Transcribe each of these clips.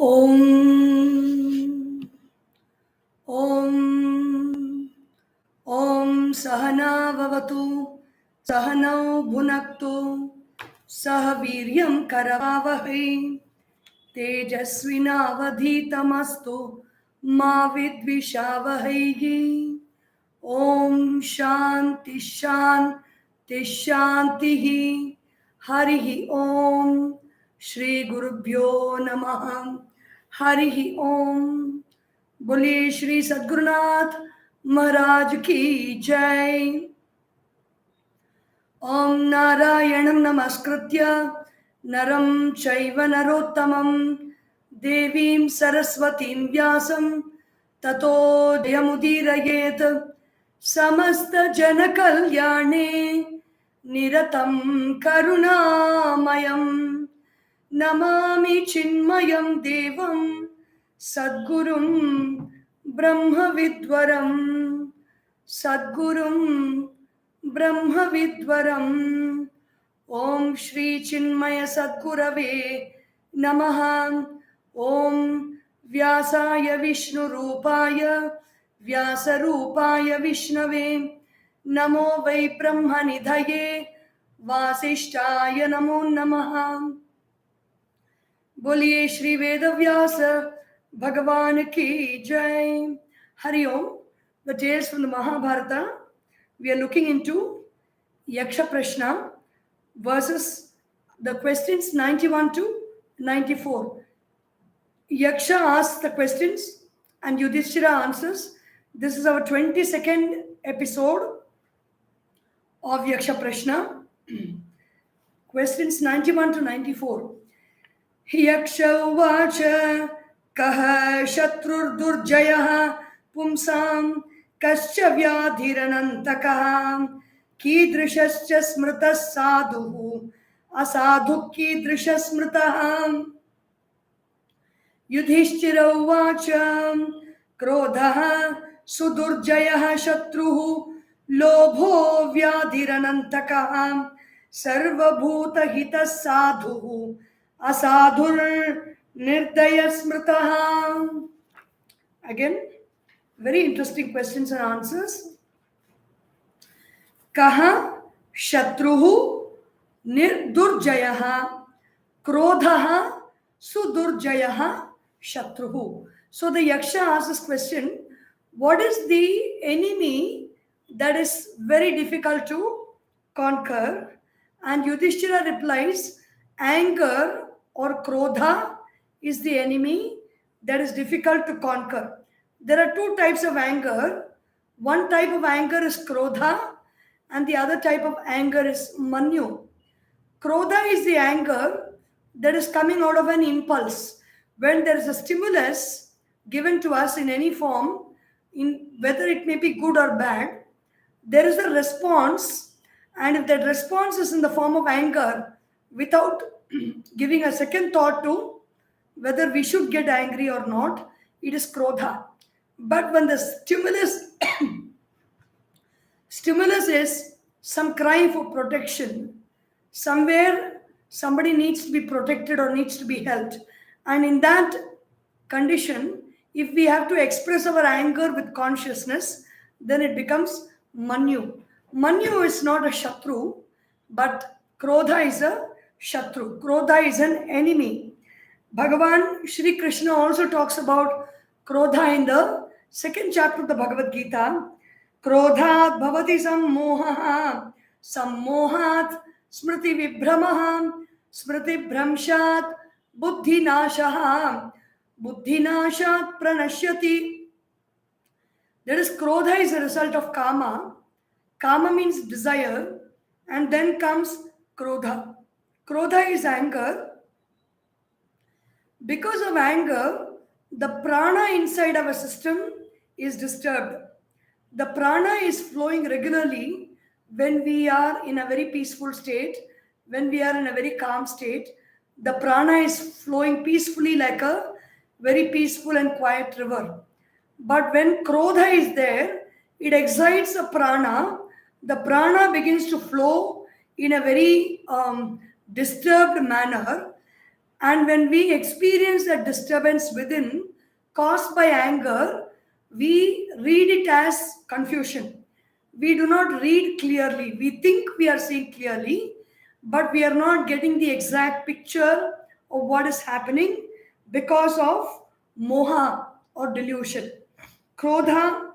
Om Om Sahana Vavatu Sahanau Bhunaktu Sahaviryam Karavavahe Tejasvinavadhitamastu Ma Vidvishavahe. Om Shanti Shanti Shantihi. Harihi Om Shri Gurubhyo Namaha. Harihi Om. बोलिए श्री सद्गुरुनाथ महाराज की जय. ओम नारायणं नमस्कृत्य नरं चैव नरोत्तमं देवीं सरस्वतीं व्यासं ततो जयमुदीरयेत्. समस्त जनकल्याणे निरतं करुणामयं नमामि चिन्मयं देवं सद्गुरुं ब्रह्मविद्वरं. सद्गुरुं ब्रह्मविद्वरम्. ओम श्री चिन्मय सद्गुरवे नमः. ओम व्यासाय विष्णुरूपाय व्यासरूपाय विष्णवे नमो वै ब्रह्मनिधये वासिष्ठाय नमो नमः. बोलिए श्री वेदव्यास भगवान की जय. Hari Om. The tales from the Mahabharata. We are looking into Yaksha Prashna verses, the questions 91 to 94. Yaksha asks the questions and Yudhishthira answers. This is our 22nd episode of Yaksha Prashna. Questions 91 to 94. Yaksha uvacha कः शत्रुर्दुर्जयः पुंसां कश्च व्याधिरनन्तकः कीदृशश्च स्मृतः साधुः असाधुः कीदृशः स्मृतः. युधिष्ठिर उवाच क्रोधः सुदुर्जयः शत्रुः लोभो व्याधिरनन्तकः सर्वभूतहितः साधुः असाधुर् Nirdaya Smritaha. Again, very interesting questions and answers. Kaha Shatruhu Nirdurjayaha Krodhaha Sudurjayaha Shatruhu. So the Yaksha asks this question: what is the enemy that is very difficult to conquer? And Yudhishthira replies, anger or Krodha is the enemy that is difficult to conquer. There are two types of anger. One type of anger is Krodha and the other type of anger is Manyu. Krodha is the anger that is coming out of an impulse. When there is a stimulus given to us in any form, in whether it may be good or bad, there is a response, and if that response is in the form of anger without giving a second thought to whether we should get angry or not, it is Krodha. But when the stimulus is some cry for protection, somewhere somebody needs to be protected or needs to be helped, and in that condition, if we have to express our anger with consciousness, then it becomes Manyu. Manyu is not a Shatru, but Krodha is a Shatru. Krodha is an enemy. Bhagavan Shri Krishna also talks about Krodha in the second chapter of the Bhagavad Gita. Krodhat bhavati sammohaha, sammohat smriti vibhramaha, smriti bhramshat buddhi nashaha, buddhi nashat pranashyati. That is, Krodha is a result of Kama. Kama means desire, and then comes Krodha. Krodha is anger. Because of anger, the prana inside our system is disturbed. The prana is flowing regularly when we are in a very peaceful state, when we are in a very calm state. The prana is flowing peacefully like a very peaceful and quiet river. But when Krodha is there, it excites the prana. The prana begins to flow in a very disturbed manner. And when we experience that disturbance within caused by anger, we read it as confusion. We do not read clearly. We think we are seeing clearly, but we are not getting the exact picture of what is happening because of moha or delusion. Krodha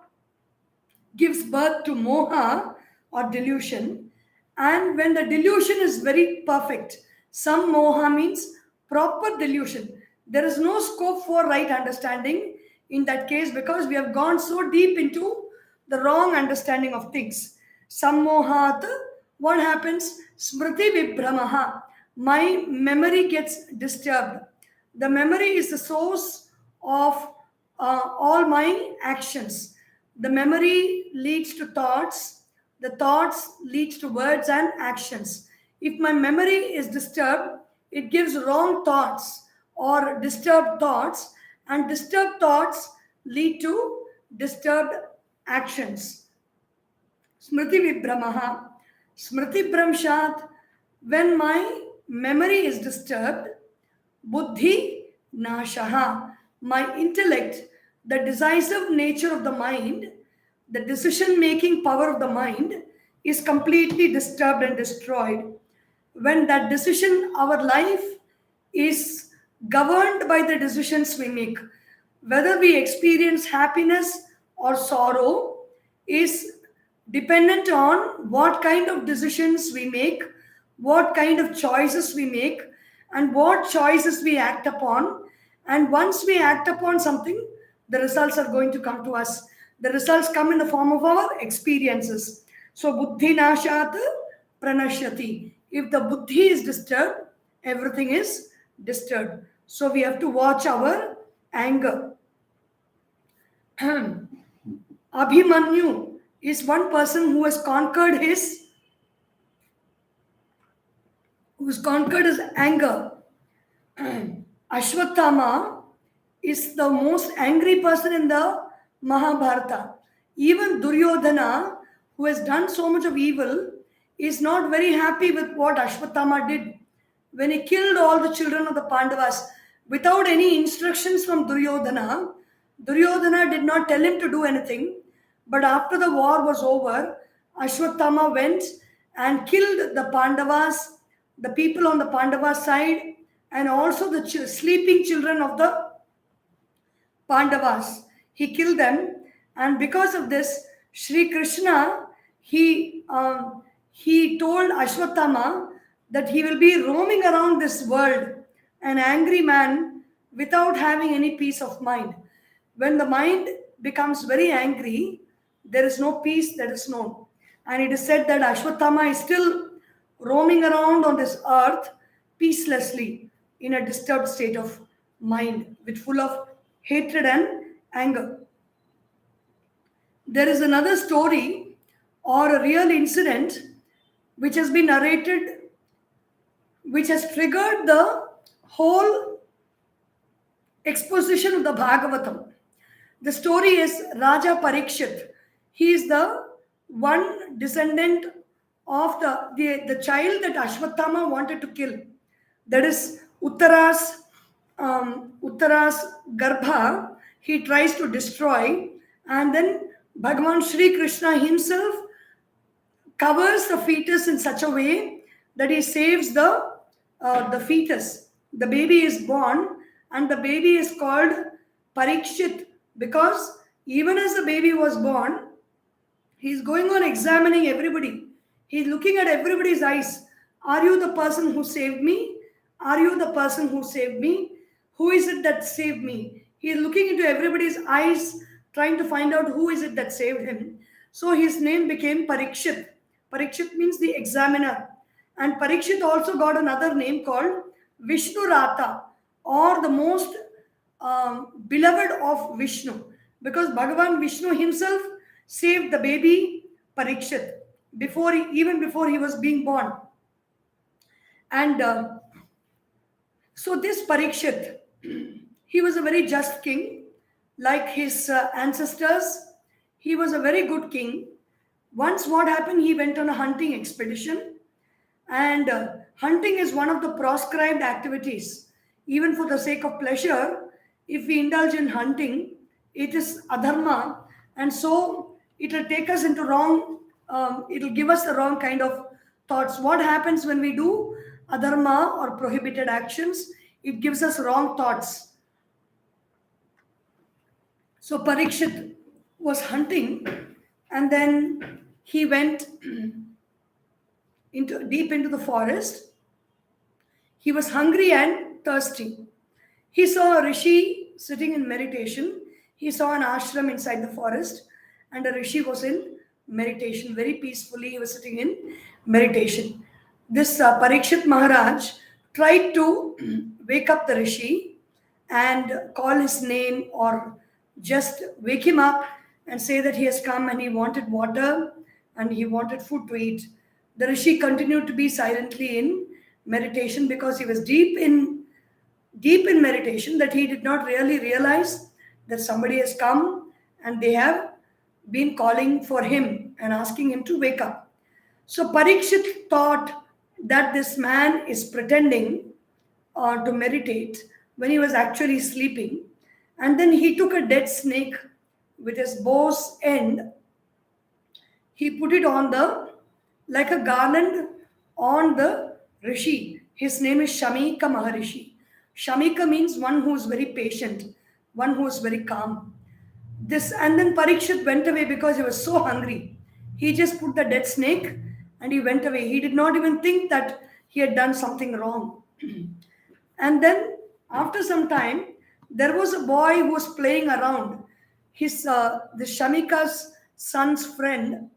gives birth to moha or delusion. And when the delusion is very perfect, some moha means proper delusion. There is no scope for right understanding in that case because we have gone so deep into the wrong understanding of things. Sammohat, what happens? Smriti vibhramaha. My memory gets disturbed. The memory is the source of all my actions. The memory leads to thoughts. The thoughts leads to words and actions. If my memory is disturbed, it gives wrong thoughts or disturbed thoughts, and disturbed thoughts lead to disturbed actions. Smriti Vibhramaha. Smriti Bramshat. When my memory is disturbed, Buddhi Nashaha. My intellect, the decisive nature of the mind, the decision making power of the mind is completely disturbed and destroyed. When that decision, our life is governed by the decisions we make. Whether we experience happiness or sorrow is dependent on what kind of decisions we make, what kind of choices we make, and what choices we act upon. And once we act upon something, the results are going to come to us. The results come in the form of our experiences. So, buddhi nashat pranashyati. If the buddhi is disturbed, everything is disturbed. So, we have to watch our anger. Abhimanyu is one person who's conquered his anger. Ashwatthama is the most angry person in the Mahabharata. Even Duryodhana, who has done so much of evil, is not very happy with what Ashwatthama did. When he killed all the children of the Pandavas without any instructions from Duryodhana, Duryodhana did not tell him to do anything. But after the war was over, Ashwatthama went and killed the Pandavas, the people on the Pandava side, and also the sleeping children of the Pandavas. He killed them, and because of this, Sri Krishna he told Ashwatthama that he will be roaming around this world, an angry man without having any peace of mind. When the mind becomes very angry, there is no peace that is known. And it is said that Ashwatthama is still roaming around on this earth peacelessly in a disturbed state of mind, with full of hatred and anger. There is another story or a real incident which has been narrated, which has triggered the whole exposition of the Bhagavatam. The story is Raja Parikshit. He is the one descendant of the child that Ashwatthama wanted to kill. That is Uttara's Garbha. He tries to destroy, and then Bhagavan Sri Krishna himself covers the fetus in such a way that he saves the fetus. The baby is born, and the baby is called Parikshit because even as the baby was born, he's going on examining everybody. He's looking at everybody's eyes. Are you the person who saved me? Are you the person who saved me? Who is it that saved me? He is looking into everybody's eyes, trying to find out who is it that saved him. So his name became Parikshit. Parikshit means the examiner. And Parikshit also got another name called Vishnurata, or the most beloved of Vishnu, because Bhagavan Vishnu himself saved the baby Parikshit even before he was being born. And so this Parikshit, he was a very just king, like his ancestors. He was a very good king. Once what happened, he went on a hunting expedition, and hunting is one of the proscribed activities. even for the sake of pleasure, if we indulge in hunting, it is adharma, and so it will take us into wrong, it will give us the wrong kind of thoughts. What happens when we do adharma or prohibited actions? It gives us wrong thoughts. So Parikshit was hunting, and then he went deep into the forest. He was hungry and thirsty. He saw a rishi sitting in meditation. He saw an ashram inside the forest, and a rishi was in meditation. Very peacefully, he was sitting in meditation. This Parikshit Maharaj tried to wake up the rishi and call his name, or just wake him up and say that he has come and he wanted water and he wanted food to eat. The rishi continued to be silently in meditation because he was deep in meditation, that he did not really realize that somebody has come and they have been calling for him and asking him to wake up. So Parikshit thought that this man is pretending to meditate when he was actually sleeping. And then he took a dead snake with his bow's end. He put it on the, like a garland on the rishi. His name is Shamika Maharishi. Shamika means one who is very patient, one who is very calm. This, and then Parikshit went away because he was so hungry. He just put the dead snake and he went away. He did not even think that he had done something wrong. And then after some time, there was a boy who was playing around. The Shamika's son's friend.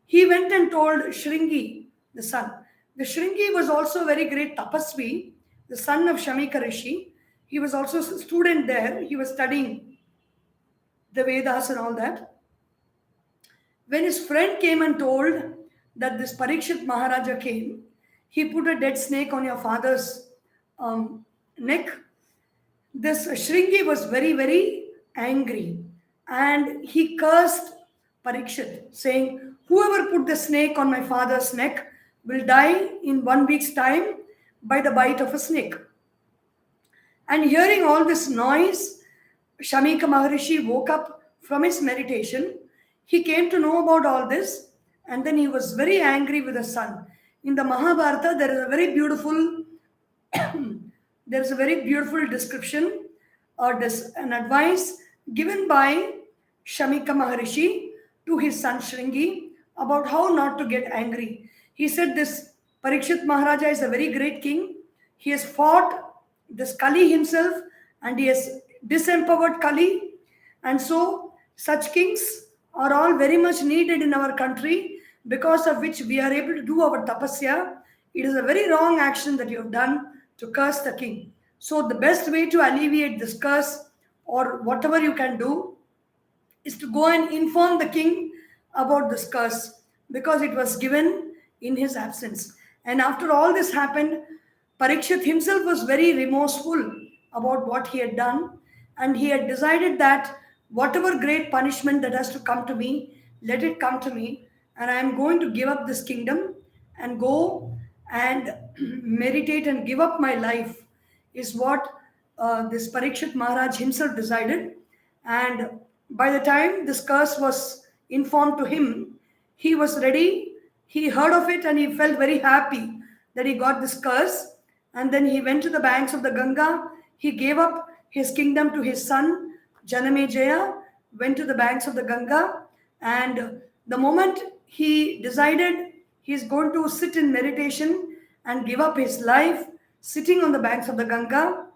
He went and told Shringi, the son. The Shringi was also a very great tapasvi, the son of Shamika Rishi. He was also a student there. He was studying the Vedas and all that. When his friend came and told that this Parikshit Maharaja came, he put a dead snake on your father's neck. This Shringi was very, very angry, and he cursed Parikshit, saying, "Whoever put the snake on my father's neck will die in 1 week's time by the bite of a snake." And hearing all this noise, Shamika Maharishi woke up from his meditation. He came to know about all this, and then he was very angry with the son. In the Mahabharata, there is a very beautiful description, or an advice given by Shamika Maharishi to his son Shringi about how not to get angry. He said this Parikshit Maharaja is a very great king. He has fought this Kali himself, and he has disempowered Kali. And so such kings are all very much needed in our country, because of which we are able to do our tapasya. It is a very wrong action that you have done to curse the king. So the best way to alleviate this curse, or whatever you can do, is to go and inform the king about this curse, because it was given in his absence. And after all this happened, Parikshit himself was very remorseful about what he had done, and he had decided that whatever great punishment that has to come to me, let it come to me, and I am going to give up this kingdom and go and meditate and give up my life, is what this Parikshit Maharaj himself decided. And by the time this curse was informed to him, he was ready. He heard of it and he felt very happy that he got this curse. And then he went to the banks of the Ganga. He gave up his kingdom to his son, Janamejaya, went to the banks of the Ganga. And the moment he decided he's going to sit in meditation and give up his life, sitting on the banks of the Ganga,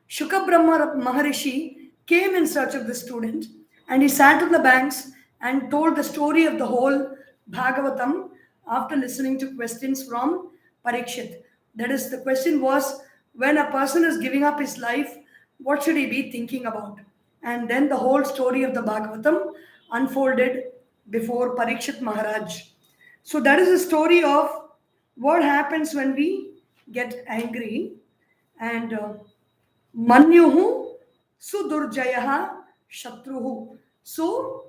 Shuka Brahma Maharishi came in search of the student, and he sat on the banks and told the story of the whole Bhagavatam after listening to questions from Parikshit. That is, the question was, when a person is giving up his life, what should he be thinking about? And then the whole story of the Bhagavatam unfolded before Parikshit Maharaj. So that is the story of what happens when we get angry. And Manyuhu Sudurjayaha Shatruhu. So,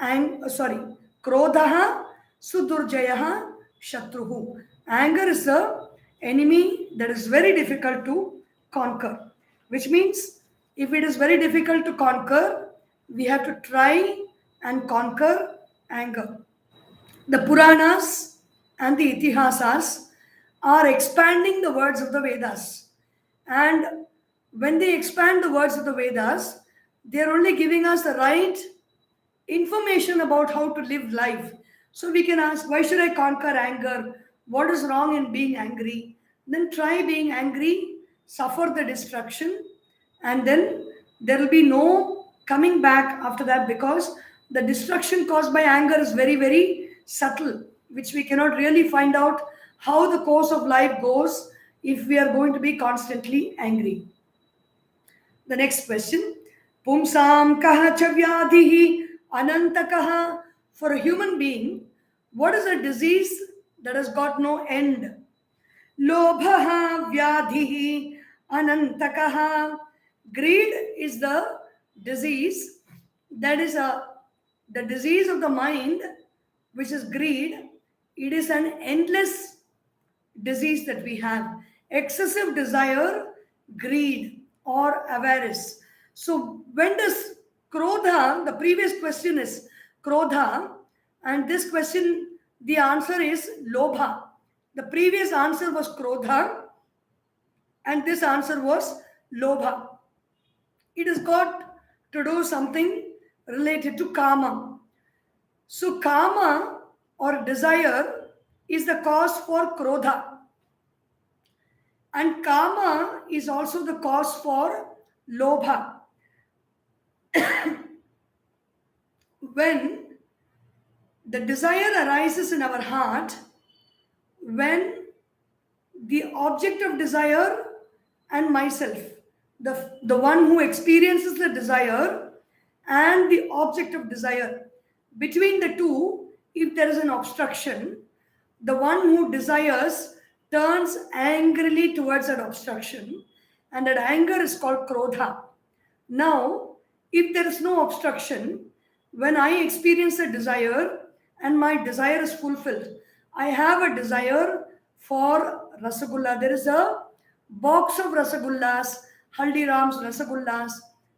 Krodhaha Sudurjayaha Shatruhu. Anger is the enemy that is very difficult to conquer. which means if it is very difficult to conquer, we have to try and conquer anger. The Puranas and the Itihasas are expanding the words of the Vedas. And when they expand the words of the Vedas, they are only giving us the right information about how to live life. So we can ask, why should I conquer anger? What is wrong in being angry? Then try being angry, suffer the destruction, and then there will be no coming back after that, because the destruction caused by anger is very, very subtle, which we cannot really find out how the course of life goes if we are going to be constantly angry. The next question. Pumsam kaha cha vyadhihi anantakaha. For a human being, what is a disease that has got no end? Lobhaha vyadhihi anantakaha. Greed is the disease, that is the disease of the mind, which is greed. It is an endless disease that we have. Excessive desire, greed, or avarice. So when does krodha, the previous question is krodha, and this question, the answer is lobha. The previous answer was krodha, and this answer was lobha. It has got to do something related to kama. So kama or desire is the cause for krodha. And kama is also the cause for lobha. When the desire arises in our heart, when the object of desire and myself, the one who experiences the desire and the object of desire, between the two, if there is an obstruction, the one who desires turns angrily towards that obstruction, and that anger is called krodha. Now, if there is no obstruction, when I experience a desire and my desire is fulfilled, I have a desire for rasagulla. There is a box of rasagullas, Haldiram's rasagullas,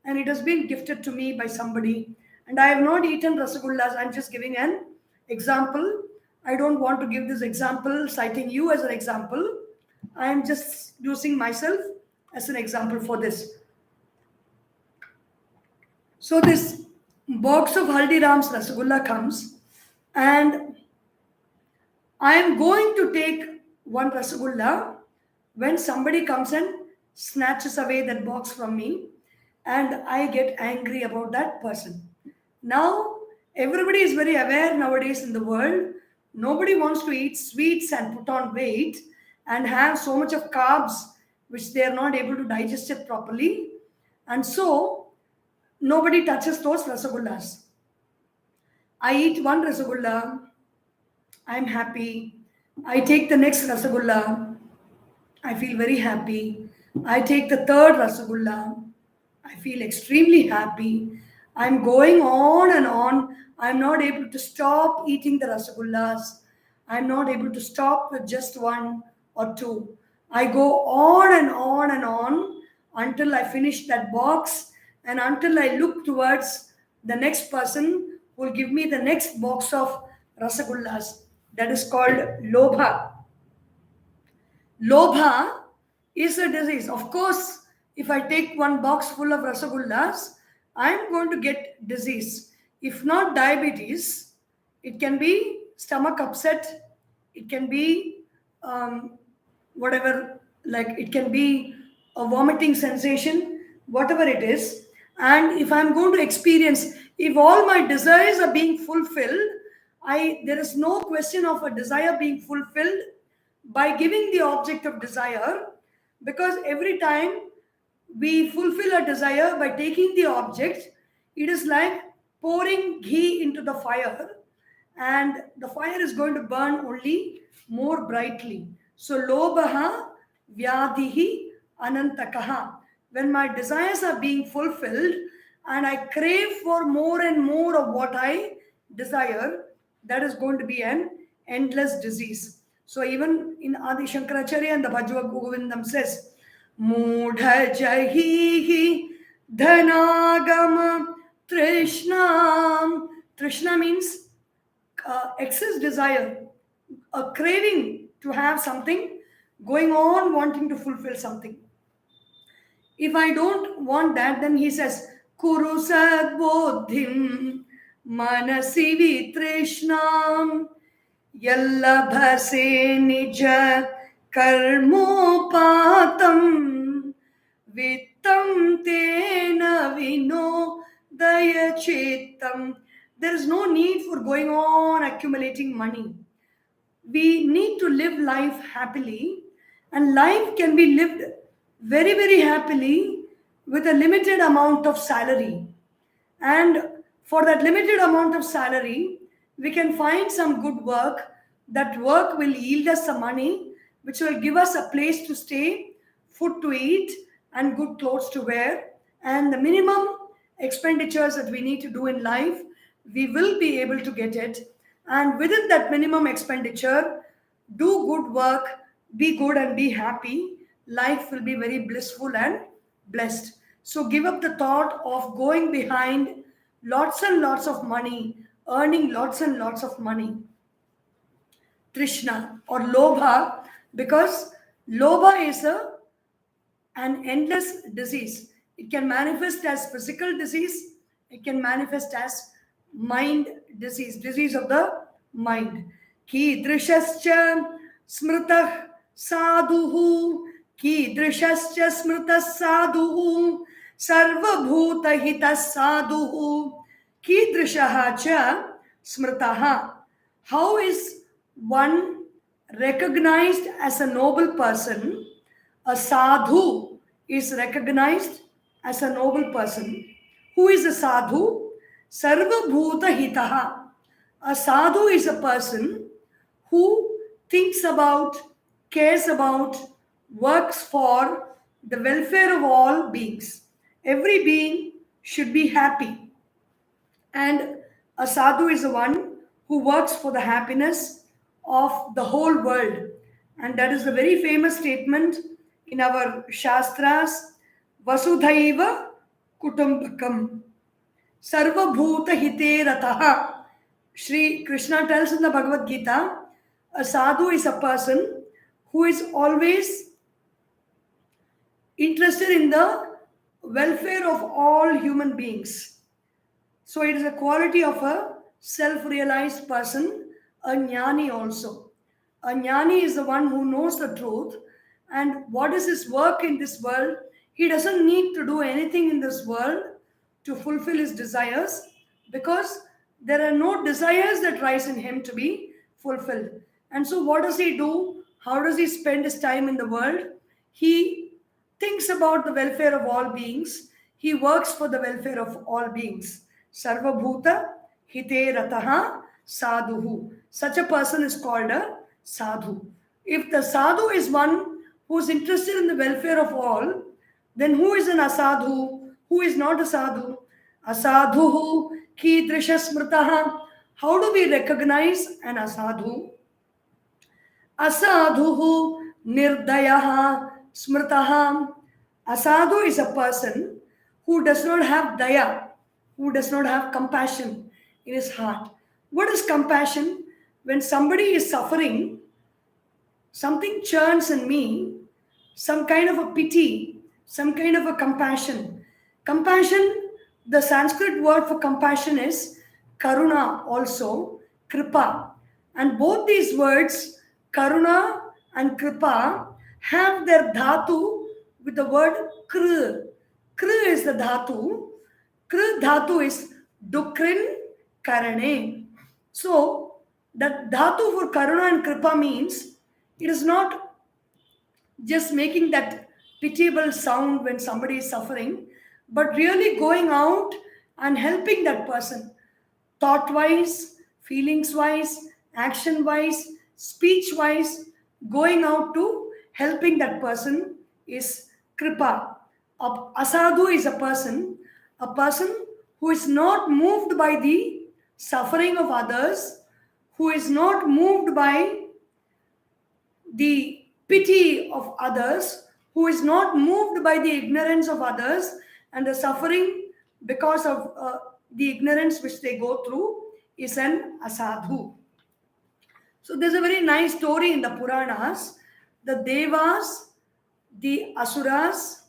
and it has been gifted to me by somebody. And I have not eaten rasagullas. I'm just giving an example. I don't want to give this example citing you as an example. I am just using myself as an example for this. So this box of Haldiram's Rasagulla comes, and I am going to take one Rasagulla when somebody comes and snatches away that box from me, and I get angry about that person. Now, everybody is very aware nowadays in the world. Nobody wants to eat sweets and put on weight and have so much of carbs which they are not able to digest it properly. And so, nobody touches those rasagullas. I eat one rasagulla, I'm happy. I take the next rasagulla, I feel very happy. I take the third rasagulla, I feel extremely happy. I'm going on and on. I'm not able to stop eating the rasagullas. I'm not able to stop with just one or two. I go on and on and on until I finish that box, and until I look towards the next person who will give me the next box of rasagullas. That is called lobha. Lobha is a disease. Of course, if I take one box full of rasagullas, I'm going to get disease. If not diabetes, it can be stomach upset, it can be whatever, like it can be a vomiting sensation, whatever it is. And if I'm going to experience, if all my desires are being fulfilled, there is no question of a desire being fulfilled by giving the object of desire, because every time we fulfill a desire by taking the object, it is like pouring ghee into the fire, and the fire is going to burn only more brightly. So lobha vyadhihi anantakaha. When my desires are being fulfilled and I crave for more and more of what I desire, that is going to be an endless disease. So even in Adi Shankaracharya and the Bhajava Govindam says, Mudha jahihi dhanagama trishna. Trishna means excess desire, a craving to have something, going on wanting to fulfill something. If I don't want that, then he says, Kuru sadbodhim manasi vitrishnam yallabhase nija karmopatam vittam tena vino dayachitam. There is no need for going on accumulating money. We need to live life happily, and life can be lived very, very happily with a limited amount of salary. And for that limited amount of salary, we can find some good work. That work will yield us some money, which will give us a place to stay, food to eat, and good clothes to wear. And the minimum expenditures that we need to do in life, we will be able to get it. And within that minimum expenditure, do good work, be good and be happy. Life will be very blissful and blessed. So give up the thought of going behind lots and lots of money, earning lots and lots of money. Trishna or Lobha, because Lobha is an endless disease. It can manifest as physical disease, it can manifest as mind disease, disease of the mind. Kidrishascha smritah sadhuhu, Kidrishascha smritah sadhuhu, sarvabhuta hitas sadhuhu, Kidrishaha cha smritaha. How is one recognized as a noble person? A sadhu is recognized as a noble person. Who is a sadhu? Sarva bhuta hitaha. A sadhu is a person who thinks about, cares about, works for the welfare of all beings. Every being should be happy. And a sadhu is the one who works for the happiness of the whole world. And that is the very famous statement in our Shastras, Vasudhaiva Kutumbakam, Sarva Bhuta Hite Rataha. Sri Krishna tells in the Bhagavad Gita, a sadhu is a person who is always interested in the welfare of all human beings. So it is a quality of a self-realized person, a jnani also. A jnani is the one who knows the truth, and what is his work in this world? He doesn't need to do anything in this world to fulfill his desires, because there are no desires that rise in him to be fulfilled. And so what does he do? How does he spend his time in the world? He thinks about the welfare of all beings. He works for the welfare of all beings. Sarvabhuta hite rataha sadhuhu. Such a person is called a sadhu. If the sadhu is one who is interested in the welfare of all, then who is an asadhu? Who is not a sadhu? Asadhuhu kidrisha smritaha. How do we recognize an asadhu? Asadhuhu nirdayaha smritaha. Asadhu is a person who does not have daya, who does not have compassion in his heart. What is compassion? When somebody is suffering, something churns in me, some kind of a pity, some kind of a compassion. Compassion, the Sanskrit word for compassion is karuna, also kripa. And both these words, karuna and kripa, have their dhatu with the word kr. Kr is the dhatu. Kr dhatu is dukrin karane. So, that dhatu for karuna and kripa means it is not just making that pitiable sound when somebody is suffering, but really going out and helping that person, thought wise, feelings wise, action wise, speech wise, going out to helping that person is kripa. Asadu is a person who is not moved by the suffering of others, who is not moved by the pity of others, who is not moved by the ignorance of others and the suffering because of the ignorance which they go through, is an asadhu. So there's a very nice story in the Puranas. The Devas, the Asuras,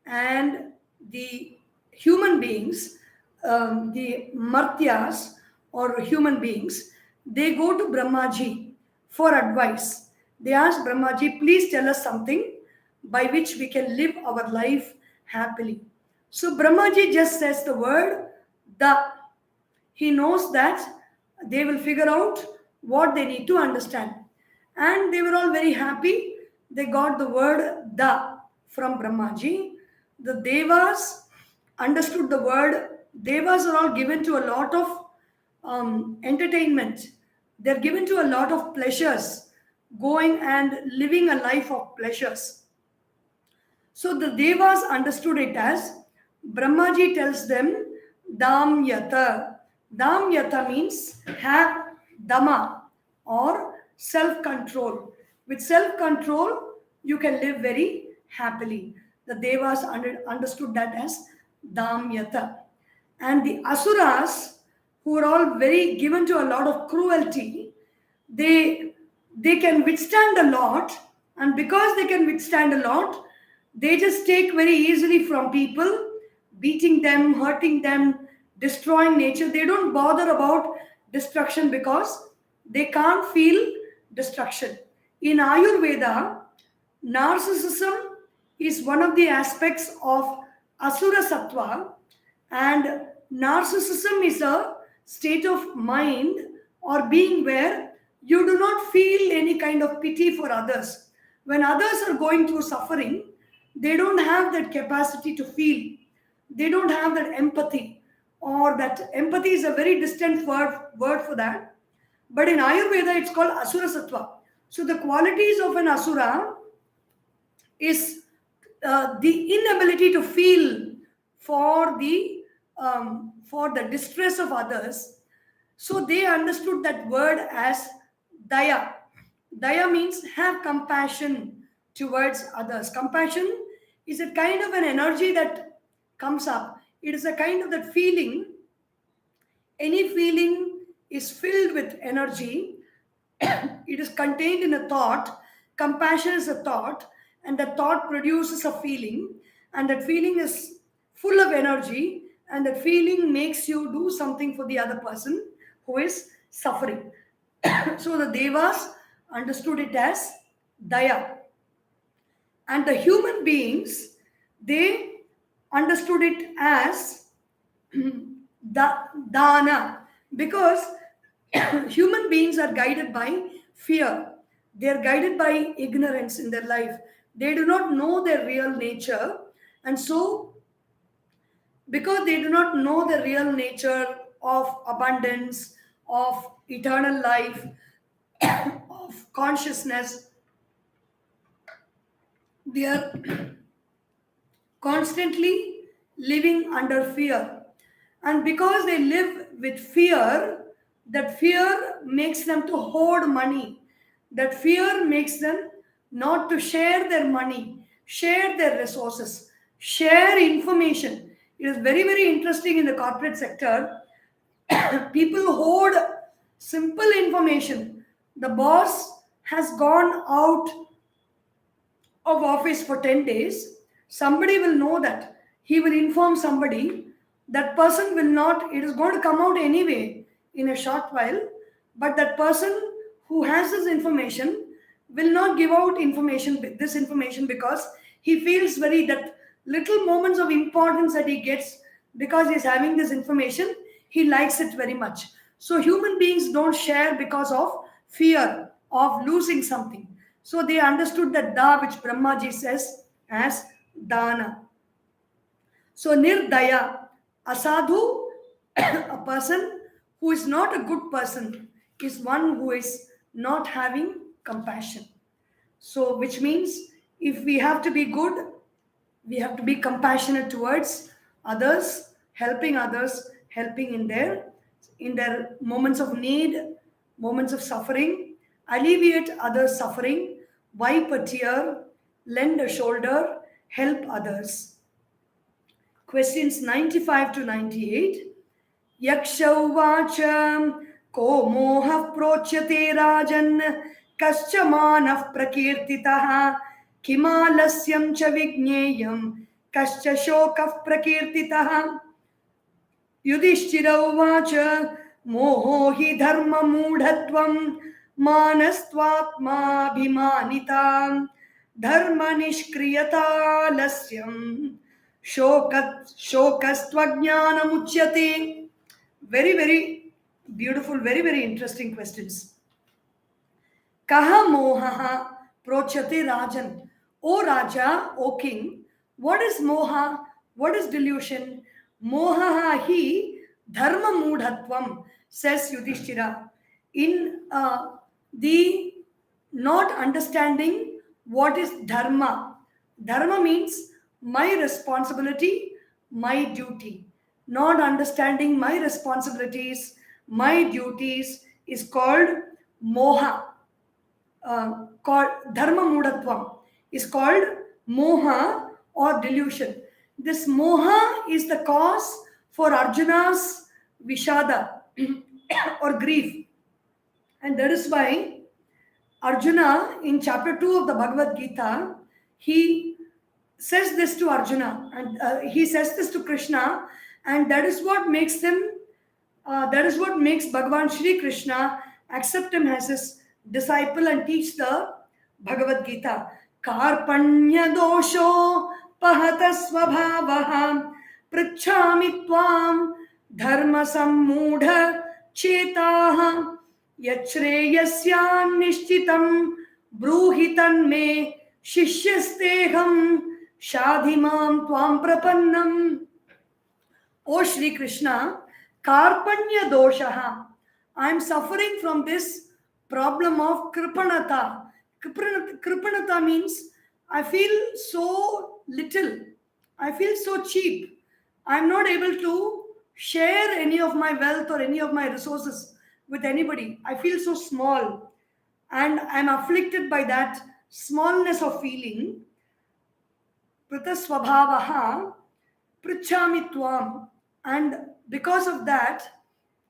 and the human beings, the Martyas or human beings, they go to Brahmaji for advice. They ask Brahmaji, please tell us something by which we can live our life happily. So Brahmaji just says the word the. He knows that they will figure out what they need to understand. And they were all very happy. They got the word the from Brahmaji. The Devas understood the word. Devas are all given to a lot of entertainment. They're given to a lot of pleasures, going and living a life of pleasures. So the Devas understood it as Brahmaji tells them Damyata. Damyata means have dama or self control. With self control, you can live very happily. The Devas understood that as Damyata. And the Asuras, who are all very given to a lot of cruelty, they they can withstand a lot, and because they can withstand a lot, they just take very easily from people, beating them, hurting them, destroying nature. They don't bother about destruction because they can't feel destruction. In Ayurveda, narcissism is one of the aspects of asura sattva, and narcissism is a state of mind or being where you do not feel any kind of pity for others. When others are going through suffering, they don't have that capacity to feel. They don't have that empathy, or that empathy is a very distant word for that. But in Ayurveda, it's called Asura Sattva. So the qualities of an Asura is the inability to feel for the distress of others. So they understood that word as daya. Daya means have compassion towards others. Compassion is a kind of an energy that comes up. It is a kind of that feeling. Any feeling is filled with energy. It is contained in a thought. Compassion is a thought, and the thought produces a feeling, and that feeling is full of energy, and that feeling makes you do something for the other person who is suffering. So the Devas understood it as daya, and the human beings, they understood it as dana, because human beings are guided by fear. They are guided by ignorance in their life. They do not know their real nature, and so because they do not know the real nature of abundance, of eternal life, of consciousness, they are constantly living under fear. And because they live with fear, that fear makes them to hoard money. That fear makes them not to share their money, share their resources, share information. It is very, very interesting in the corporate sector. People hoard simple information. The boss has gone out of office for 10 days, somebody will know that. He will inform somebody. That person will not, it is going to come out anyway in a short while. But that person who has this information will not give out this information, because he feels very that little moments of importance that he gets because he's having this information, he likes it very much. So human beings don't share because of fear of losing something. So they understood that da, which Brahmaji says as dana. So nirdaya, asadhu, a person who is not a good person, is one who is not having compassion. So which means if we have to be good, we have to be compassionate towards others, helping in their moments of need, moments of suffering, alleviate others' suffering, wipe a tear, lend a shoulder, help others. Questions 95 to 98. Yaksha uvacha ko moha procyate rajan kascha manah prakirtitah kimalasyam cha vigneyam kascha shokah prakirtitah. Yudhishthira uvacha moho hi dharma mudhatvam manastvatmabhimanitam dharma nishkriyata lasyam shokastvajnanamuchyate. Very, very beautiful, very, very interesting questions. Kaha mohaha prochate rajan. O Raja, O King, what is moha? What is delusion? Mohaha hi dharma mudhatvam, says Yudhishthira. In the not understanding what is dharma. Dharma means my responsibility, my duty. Not understanding my responsibilities, my duties is called moha. Called dharma mudatvam is called moha or delusion. This moha is the cause for Arjuna's vishada or grief, and that is why Arjuna in chapter 2 of the Bhagavad Gita, he says this to Arjuna, and he says this to Krishna, and that is what makes them that is what makes Bhagavan Shri Krishna accept him as his disciple and teach the Bhagavad Gita. Karpanya dosho pahata svabhavaha pritchami tvam dharma sammudha chetaha yachreyasyan nishchitam bruhitan me shishyasteham shadhimam tvam prapannam. O Shri Krishna, Karpanya doshaha. I am suffering from this problem of kripanata. Kripanata means I feel so little. I feel so cheap. I am not able to share any of my wealth or any of my resources with anybody. I feel so small. And I am afflicted by that smallness of feeling. Pratasvabhavaha prichami tvam. And because of that,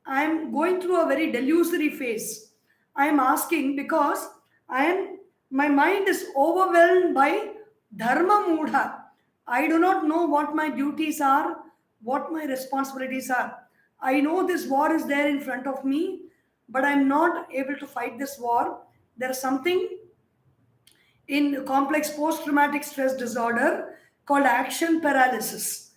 I am going through a very delusory phase. I am asking because my mind is overwhelmed by dharma mudha. I do not know what my duties are, what my responsibilities are. I know this war is there in front of me, but I am not able to fight this war. There is something in complex post-traumatic stress disorder called action paralysis.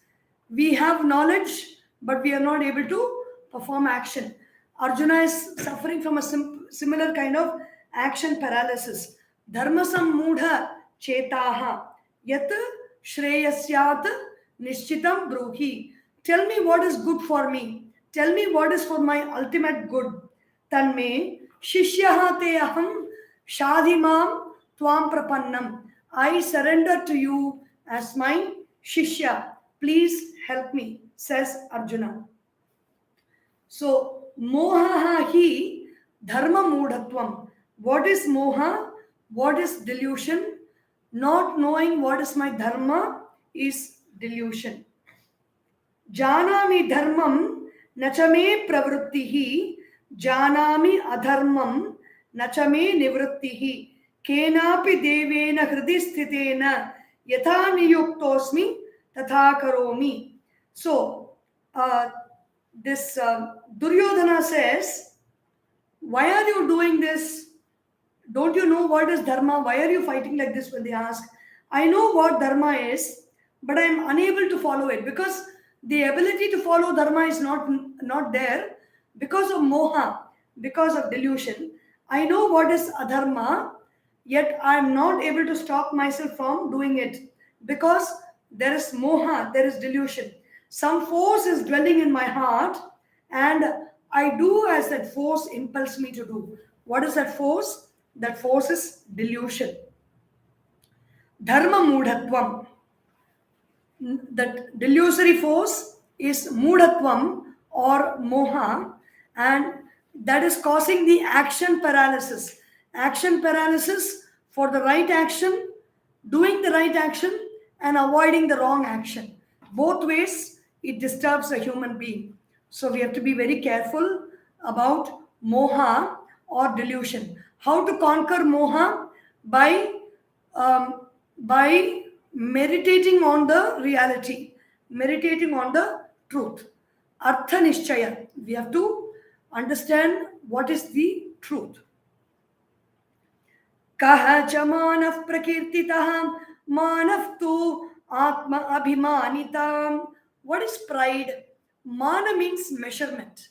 We have knowledge, but we are not able to perform action. Arjuna is suffering from a similar kind of action paralysis. Dharma sammudha chetaha yat shreyasyat nishchitam bruhi. Tell me what is good for me. Tell me what is for my ultimate good. Tanme shishyaha te aham shadhimam tvam prapannam. I surrender to you as my shishya. Please help me, says Arjuna. So, moha hi dharma mudhatvam. What is moha? What is delusion? Not knowing what is my dharma is delusion. Janami dharmam nachame pravrittihi janami adharmam nachame nivrittihi kenapi devena hridi sthitena yatha niyuktosmi tatha karomi. So, this Duryodhana says, why are you doing this? Don't you know what is dharma? Why are you fighting like this? When they ask, I know what dharma is, but I am unable to follow it because the ability to follow dharma is not there because of moha, because of delusion. I know what is adharma, yet I am not able to stop myself from doing it because there is moha, there is delusion. Some force is dwelling in my heart and I do as that force impels me to do. What is that force? That force is delusion. Dharma mudhatvam. That delusory force is mudhatvam or moha, and that is causing the action paralysis. Action paralysis for the right action, doing the right action and avoiding the wrong action. Both ways, it disturbs a human being. So we have to be very careful about moha or delusion. How to conquer moha? By by meditating on the reality, meditating on the truth. Artha nishchaya. We have to understand what is the truth. कः च मानः प्रकीर्तितः मानः तु आत्म अभिमानिताम्. What is pride? Mana means measurement.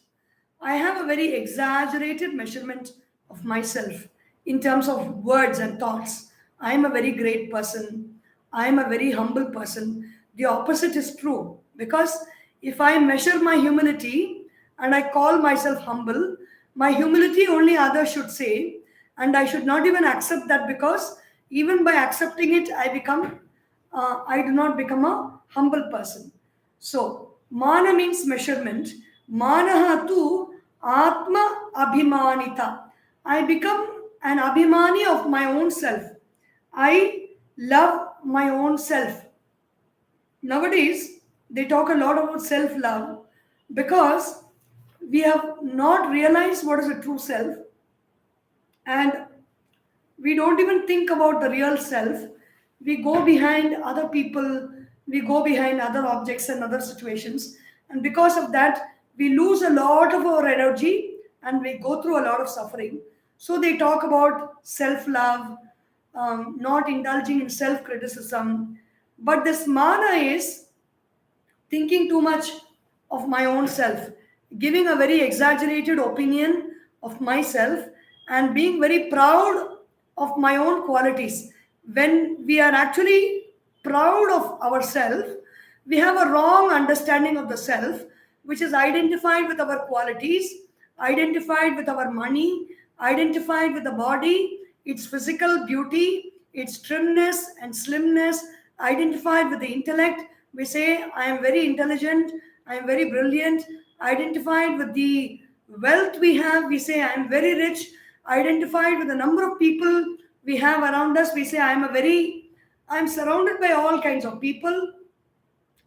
I have a very exaggerated measurement of myself in terms of words and thoughts. I am a very great person. I am a very humble person. The opposite is true, because if I measure my humility and I call myself humble, my humility only others should say, and I should not even accept that, because even by accepting it, I do not become a humble person. So, mana means measurement. Manaha tu atma abhimanita. I become an abhimani of my own self. I love my own self. Nowadays, they talk a lot about self love because we have not realized what is a true self, and we don't even think about the real self. We go behind other people, we go behind other objects and other situations, and because of that we lose a lot of our energy and we go through a lot of suffering. So they talk about self love, not indulging in self criticism. But this mana is thinking too much of my own self, giving a very exaggerated opinion of myself, and being very proud of my own qualities. When we are actually proud of ourselves, we have a wrong understanding of the self, which is identified with our qualities, identified with our money, identified with the body, its physical beauty, its trimness and slimness, identified with the intellect. We say, I am very intelligent, I am very brilliant. Identified with the wealth we have, we say, I am very rich. Identified with the number of people we have around us, we say, I am surrounded by all kinds of people.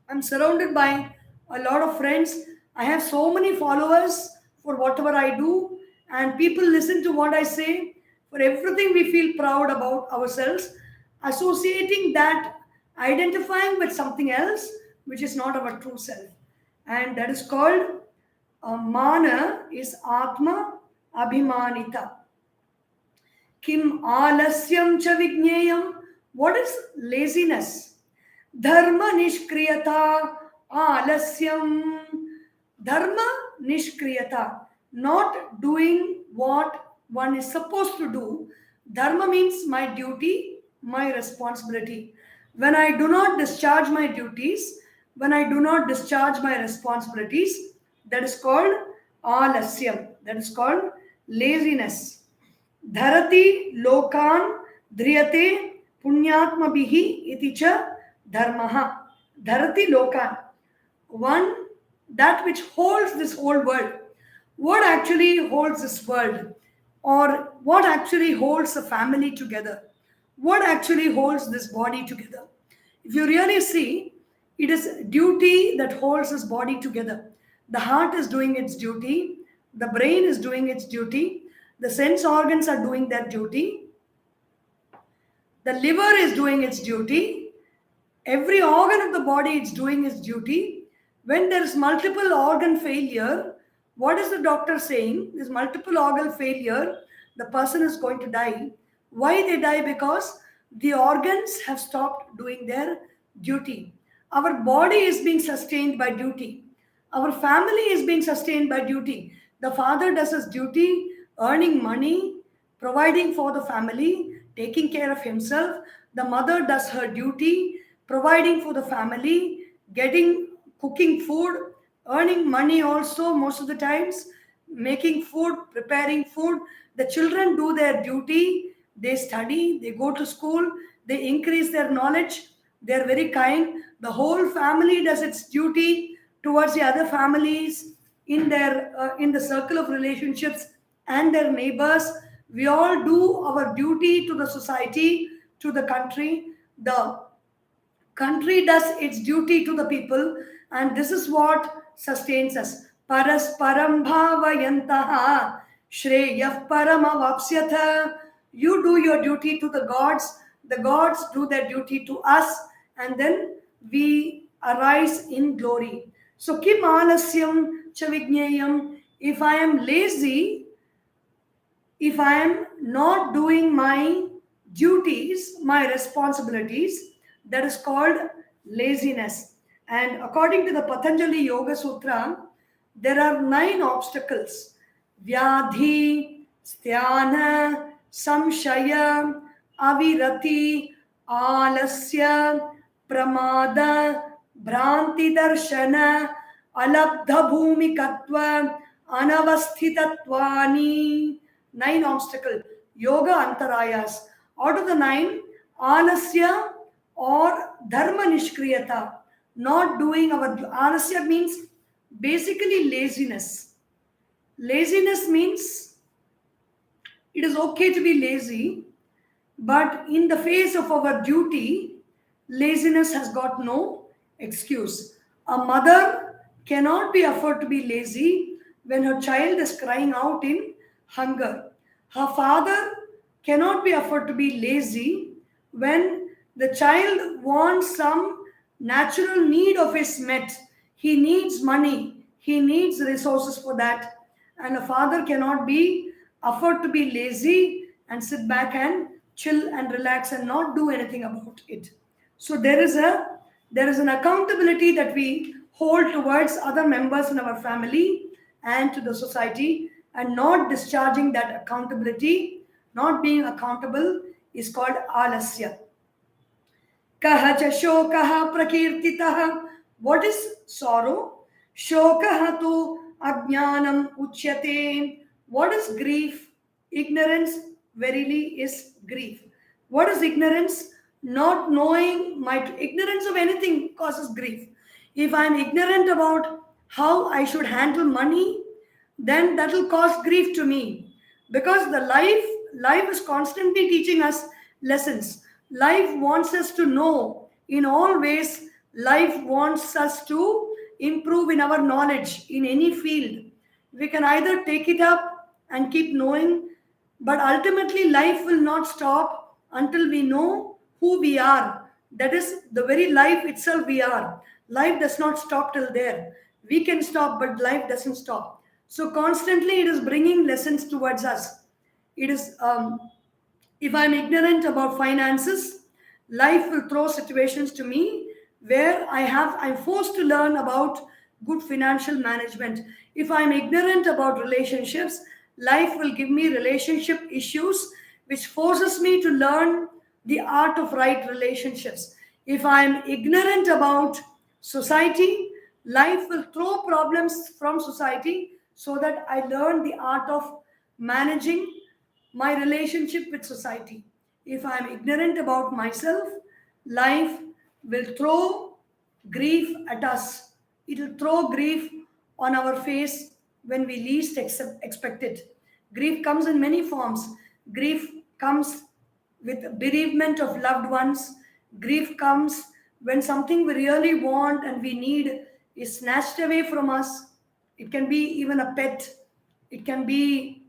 I'm surrounded by a lot of friends. I have so many followers for whatever I do, and people listen to what I say. For everything, we feel proud about ourselves, associating that, identifying with something else, which is not our true self. And that is called mana, is Atma Abhimanita. Kim alasyam cha vigneyam. What is laziness? Dharma nishkriyata alasyam. Dharma nishkriyata. Not doing what one is supposed to do. Dharma means my duty, my responsibility. When I do not discharge my duties, when I do not discharge my responsibilities, that is called alasyam. That is called laziness. Dharati lokan dhriyate punyatmabihi iti cha dharmaha. Dharati lokan. One, that which holds this whole world. What actually holds this world? Or what actually holds a family together? What actually holds this body together? If you really see, it is duty that holds this body together. The heart is doing its duty, the brain is doing its duty, the sense organs are doing their duty, the liver is doing its duty, every organ of the body is doing its duty. When there is multiple organ failure, what is the doctor saying? This multiple organ failure, the person is going to die. Why they die? Because the organs have stopped doing their duty. Our body is being sustained by duty. Our family is being sustained by duty. The father does his duty, earning money, providing for the family, taking care of himself. The mother does her duty, providing for the family, cooking food, earning money also most of the times, making food, preparing food. The children do their duty, they study, they go to school, they increase their knowledge, they're very kind. The whole family does its duty towards the other families in the circle of relationships and their neighbors. We all do our duty to the society, to the country. The country does its duty to the people, and this is what sustains us. Parasparam bhavayantaha shreyah paramavapsyatha. You do your duty to the gods do their duty to us, and then we arise in glory. So kim alasyam chavijneyam. If I am lazy, if I am not doing my duties, my responsibilities, that is called laziness. And according to the Patanjali Yoga Sutra, there are 9 obstacles: Vyadhi, Sthana, Samshaya, Avirati, Alasya, Pramada, Bhranti Darshana, Alabdha Bhumikatva, Anavasthitattvani. 9 obstacle, yoga antarayas. Out of the 9, alasya or dharma nishkriyata, not doing our alasya means basically laziness. Laziness means it is okay to be lazy, but in the face of our duty, laziness has got no excuse. A mother cannot be afforded to be lazy when her child is crying out in hunger. Her father cannot be afforded to be lazy when the child wants some natural need of his met. He needs money, he needs resources for that. And a father cannot be afford to be lazy and sit back and chill and relax and not do anything about it. So there is an accountability that we hold towards other members in our family and to the society, and not discharging that accountability, not being accountable, is called alasya. Kaha cha shokaha prakirtitaha. What is sorrow? Shokaha tu ajnanam uchyate. What is grief? Ignorance verily is grief. What is ignorance? Not knowing. My ignorance of anything causes grief. If I am ignorant about how I should handle money, then that will cause grief to me, because the life is constantly teaching us lessons. Life wants us to know in all ways. Life wants us to improve in our knowledge in any field. We can either take it up and keep knowing, but ultimately life will not stop until we know who we are. That is the very life itself we are. Life does not stop till there. We can stop, but life doesn't stop. So constantly it is bringing lessons towards us. It is, if I'm ignorant about finances, life will throw situations to me where I'm forced to learn about good financial management. If I'm ignorant about relationships, life will give me relationship issues which forces me to learn the art of right relationships. If I'm ignorant about society, life will throw problems from society so that I learn the art of managing my relationship with society. If I am ignorant about myself, life will throw grief at us. It will throw grief on our face when we least expect it. Grief comes in many forms. Grief comes with bereavement of loved ones. Grief comes when something we really want and we need is snatched away from us. It can be even a pet, it can be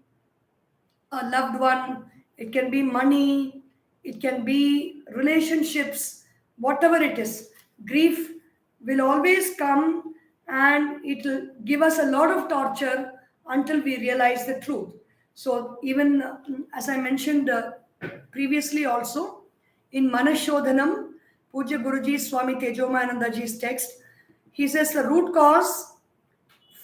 a loved one, it can be money, it can be relationships, whatever it is. Grief will always come, and it will give us a lot of torture until we realize the truth. So, even as I mentioned previously, also in Manashodhanam, Puja Guruji Swami Tejomayanandaji's text, he says the root cause,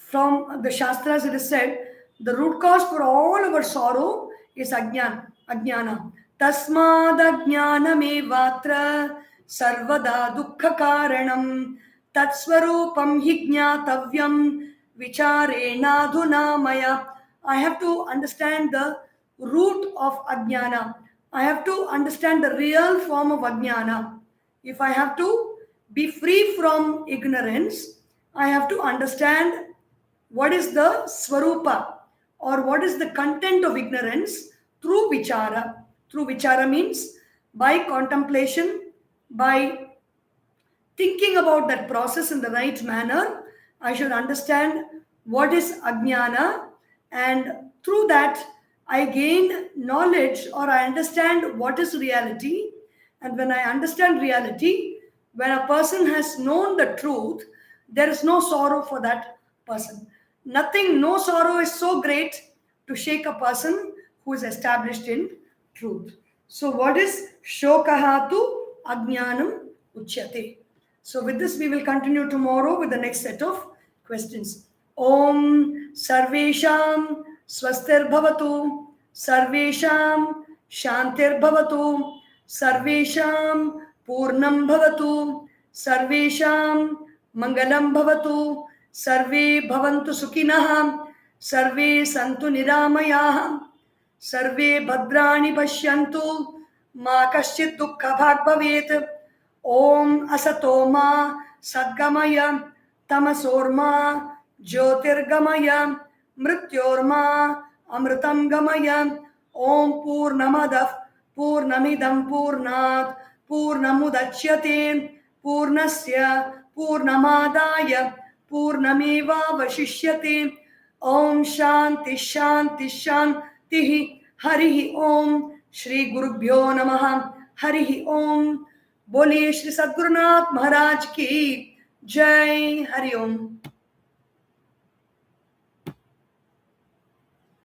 from the Shastras it is said, the root cause for all our sorrow is ajnana. Tasmad ajnanamevatra sarvada dukkha karanam tatsvarupam hi jnatavyam vicharena maya. I have to understand the root of ajnana. I have to understand the real form of ajnana. If I have to be free from ignorance, I have to understand what is the swarupa, or what is the content of ignorance, through vichara. Through vichara means by contemplation by thinking about that process in the right manner, I should understand what is ajnana, and through that, I gain knowledge or I understand what is reality. And when I understand reality, when a person has known the truth, there is no sorrow for that person. Nothing, no sorrow is so great to shake a person who is established in truth. So, what is shokahatu ajnanam uchyate? So, with this, we will continue tomorrow with the next set of questions. Om Sarvesham Swastir Bhavatu, Sarvesham Shantir Bhavatu, Sarvesham Purnam Bhavatu, Sarvesham Mangalam Bhavatu, Sarve Bhavantu Sukhinah, Sarve Santu Niramayah, Sarve Bhadrani Pashyantu, Ma Kaschit Dukkha Bhag Bhavet. Om Asatoma Sadgamaya Tamasorma Jyotirgamaya Mrityorma Amritam Gamaya. Om Purnamadav Purnamidam Purnat Purnamudachyate Purnasya Purnamadaya Purnameva Vashishyate. Om Shanti Shanti Shanti. Harihi Om. Shri Gurubhyo Namaha. Harihi Om. बोलिए श्री सद्गुरुनाथ महाराज की जय। हरिओम।